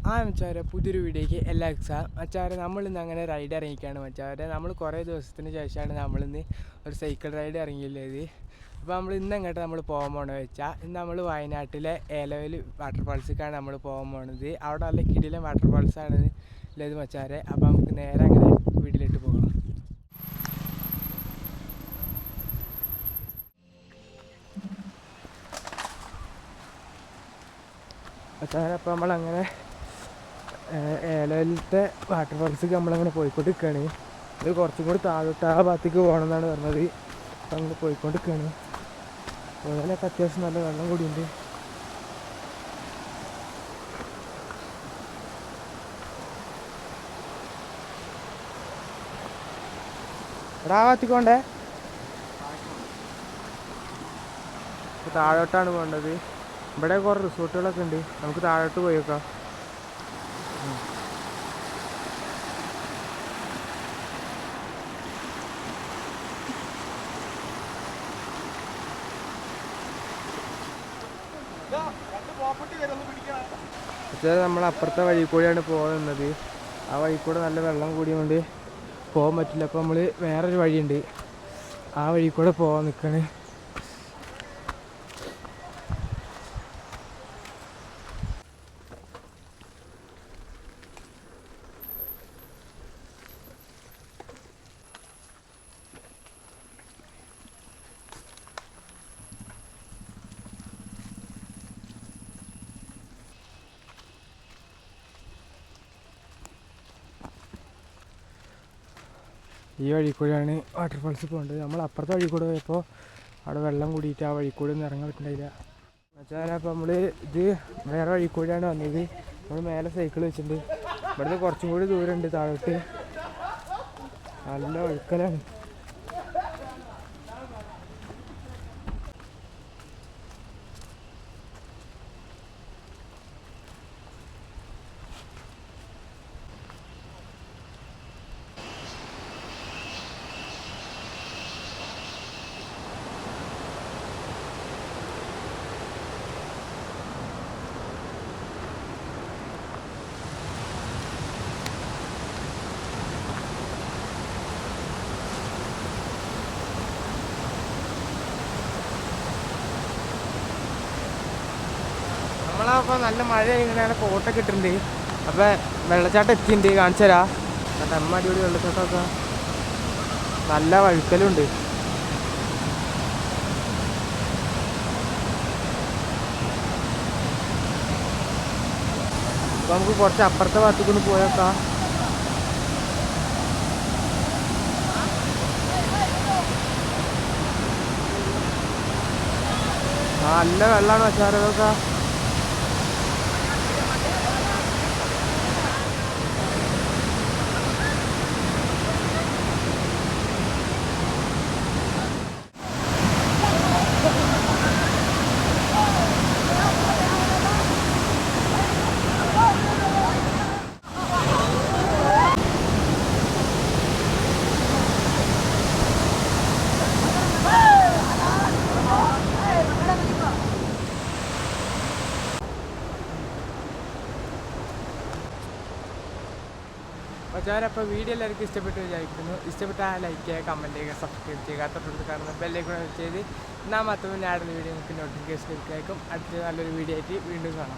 മച്ചാരെ പുതിയൊരു വീഡിയോയ്ക്ക് എല്ലാവർക്കും മച്ചാരെ നമ്മളിന്ന് അങ്ങനെ റൈഡ് ഇറങ്ങിക്കുകയാണ് മച്ചാരെ. നമ്മൾ കുറേ ദിവസത്തിന് ശേഷമാണ് നമ്മളിന്ന് ഒരു സൈക്കിൾ റൈഡ് ഇറങ്ങിയുള്ളത്. അപ്പോൾ നമ്മൾ ഇന്ന് എങ്ങോട്ട് നമ്മൾ പോകാൻ പോകണമെന്ന് വെച്ചാൽ ഇന്ന് നമ്മൾ വയനാട്ടിലെ ഏലവൽ വാട്ടർഫാൾസിലേക്കാണ് നമ്മൾ പോകാൻ പോകുന്നത്. അവിടെ നല്ല കിടിലൻ വാട്ടർഫാൾസാണ് ഉള്ളത് മച്ചാരെ. അപ്പോൾ നമുക്ക് നേരെ അങ്ങനെ വീട്ടിലിട്ട് പോകാം മച്ചാരെ. അപ്പോൾ നമ്മളങ്ങനെ ഏലവലത്തെ വാട്ടർഫാൾസിലേക്ക് നമ്മളങ്ങനെ പോയിക്കൊണ്ടിരിക്കുകയാണ്. ഇത് കുറച്ചും കൂടി താഴോട്ട് ആ ഭാഗത്തേക്ക് പോകണമെന്നാണ് പറഞ്ഞത്. അപ്പം അങ്ങനെ പോയിക്കൊണ്ടിരിക്കുകയാണ്. വെള്ളമൊക്കെ അത്യാവശ്യം നല്ല വെള്ളം കൂടിയുണ്ട്. ഇവിടെ ആ ഭാഗത്തേക്ക് പോകണ്ടേ? താഴോട്ടാണ് പോകേണ്ടത്. ഇവിടെ കുറേ റിസോർട്ടുകളൊക്കെ ഉണ്ട്. നമുക്ക് താഴോട്ട് പോയി നോക്കാം. പക്ഷേ നമ്മൾ അപ്പുറത്തെ വഴി കൂടെയാണ് പോകുന്നത്. ആ വഴി കൂടെ നല്ല വെള്ളം കൂടിയുകൊണ്ട് പോകാൻ പറ്റില്ല. അപ്പോൾ നമ്മൾ വേറൊരു വഴിയുണ്ട്, ആ വഴി കൂടെ പോകാൻ നിൽക്കുകയാണ്. ഈ വഴി കൂടെയാണ് വാട്ടർഫാൾസ് പോകേണ്ടത്. നമ്മൾ അപ്പുറത്തെ വഴി കൂടെ പോയപ്പോൾ അവിടെ വെള്ളം കൂടിയിട്ട് ആ വഴി കൂടെ ഒന്നും ഇറങ്ങാൻ പറ്റുന്നില്ല. എന്നുവെച്ചാൽ അപ്പോൾ നമ്മൾ ഇത് വേറെ വഴി കൂടെയാണ് വന്നത്. നമ്മൾ മേലെ സൈക്കിൾ വെച്ചിട്ടുണ്ട്. ഇവിടുന്ന് കുറച്ചും കൂടി ദൂരമുണ്ട് താഴോട്ട്. നല്ല ഒഴുക്കലാണ്. നമ്മളപ്പോൾ നല്ല മഴ ഇങ്ങനെ കോട്ടൊക്കെ ഇട്ടിട്ടുണ്ട്. അപ്പോൾ വെള്ളച്ചാട്ടം എത്തിയിട്ടുണ്ട്, കാണിച്ചു തരാം. എന്നിട്ട് അമ്മ അടിപൊളി വെള്ളച്ചാട്ടമൊക്കെ നല്ല വഴുക്കലുണ്ട്. അപ്പോൾ നമുക്ക് കുറച്ച് അപ്പുറത്തെ ഭാഗത്തേക്കൊന്ന് പോയേക്കാം. നല്ല വെള്ളമാണ് വെച്ചാലൊക്കെ. അപ്പോൾ വീഡിയോ എല്ലാവർക്കും ഇഷ്ടപ്പെട്ടു വിചാരിക്കുന്നു. ഇഷ്ടപ്പെട്ടാൽ ലൈക്ക് ചെയ്യുക, കമൻറ്റ് ചെയ്യുക, സബ്സ്ക്രൈബ് ചെയ്യുക. തൊട്ടടുത്ത് കാണുന്ന ബെല്ലൈക്കൺ ചെയ്ത് എന്നാൽ മാത്രമേ ഞാൻ അടുത്ത വീഡിയോ നിങ്ങൾക്ക് നോട്ടിഫിക്കേഷൻ ലഭിക്കും. അടുത്ത നല്ലൊരു വീഡിയോ ആയിട്ട് വീണ്ടും കാണാം.